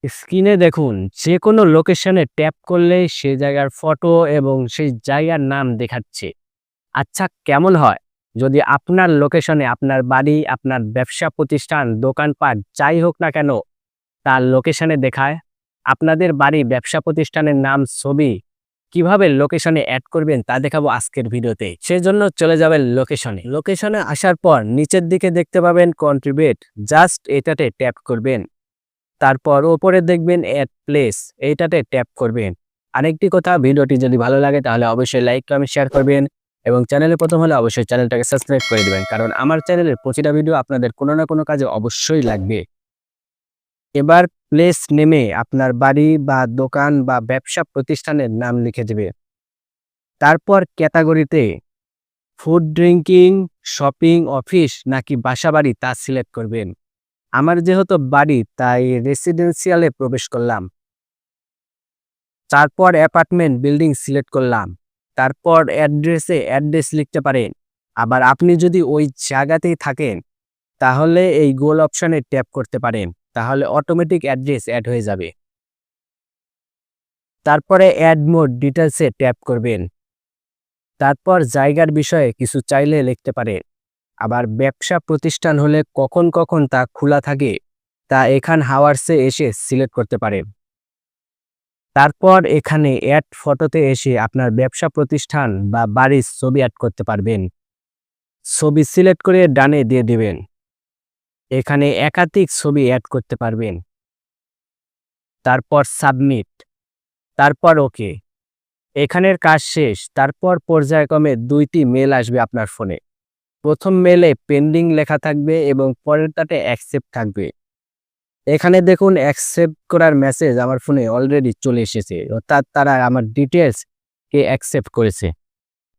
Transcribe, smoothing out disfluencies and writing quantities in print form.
স্ক্রিনে দেখুন যে কোনো লোকেশনে ট্যাপ করলেই সে জায়গার ফটো এবং সেই জায়গার নাম দেখাচ্ছে। আচ্ছা কেমন হয় যদি আপনার লোকেশনে আপনার বাড়ি, আপনার ব্যবসা প্রতিষ্ঠান, দোকানপাট যাই হোক না কেন তার লোকেশনে দেখায়? আপনাদের বাড়ি, ব্যবসা প্রতিষ্ঠানের নাম, ছবি কিভাবে লোকেশনে এড করবেন তা দেখাবো আজকের ভিডিওতে। সেজন্য চলে যাবেন লোকেশনে। লোকেশনে আসার পর নিচের দিকে দেখতে পাবেন কন্ট্রিবিউট, জাস্ট এটাতে ট্যাপ করবেন। তারপর ওপরে দেখবেন এড প্লেস, এইটাতে ট্যাপ করবেন। আরেকটি কথা, ভিডিওটি যদি ভালো লাগে তাহলে অবশ্যই লাইক, কমেন্ট, শেয়ার করবেন এবং চ্যানেলে প্রথম হলে অবশ্যই চ্যানেলটাকে সাবস্ক্রাইব করে দিবেন, কারণ আমার চ্যানেলের প্রতিটা ভিডিও আপনাদের কোনো না কোনো কাজে অবশ্যই লাগবে। এবার প্লেস নেমে আপনার বাড়ি বা দোকান বা ব্যবসা প্রতিষ্ঠানের নাম লিখে দেবে। তারপর ক্যাটাগরিতে ফুড, ড্রিঙ্কিং, শপিং, অফিস নাকি বাসাবাড়ি তা সিলেক্ট করবেন। আমার যেহেতু বাড়ি তাই রেসিডেন্সিয়ালে প্রবেশ করলাম। তারপর অ্যাপার্টমেন্ট বিল্ডিং সিলেক্ট করলাম। তারপর অ্যাড্রেসে অ্যাড্রেস লিখতে পারেন। আবার আপনি যদি ওই জায়গাতেই থাকেন তাহলে এই গোল অপশনে ট্যাপ করতে পারেন, তাহলে অটোমেটিক অ্যাড্রেস অ্যাড হয়ে যাবে। তারপরে অ্যাড মোর ডিটেলসে ট্যাপ করবেন। তারপর জায়গার বিষয়ে কিছু চাইলে লিখতে পারেন। আবার ব্যবসা প্রতিষ্ঠান হলে কখন কখন তা খোলা থাকে তা এখান হাওয়ার্সে এসে সিলেক্ট করতে পারেন। তারপর এখানে অ্যাড ফটোতে এসে আপনার ব্যবসা প্রতিষ্ঠান বা বাড়ির ছবি অ্যাড করতে পারবেন। ছবি সিলেক্ট করে ডানে দিয়ে দিবেন। এখানে একাধিক ছবি অ্যাড করতে পারবেন। তারপর সাবমিট, তারপর ওকে। এখানের কাজ শেষ। তারপর পর্যায়ক্রমে ২টি মেল আসবে আপনার ফোনে। প্রথম মেলে পেন্ডিং লেখা থাকবে এবং পরেরটাতে অ্যাকসেপ্ট থাকবে। এখানে দেখুন অ্যাকসেপ্ট করার মেসেজ আমার ফোনে অলরেডি চলে এসেছে, অর্থাৎ তারা আমার ডিটেলস কে অ্যাকসেপ্ট করেছে।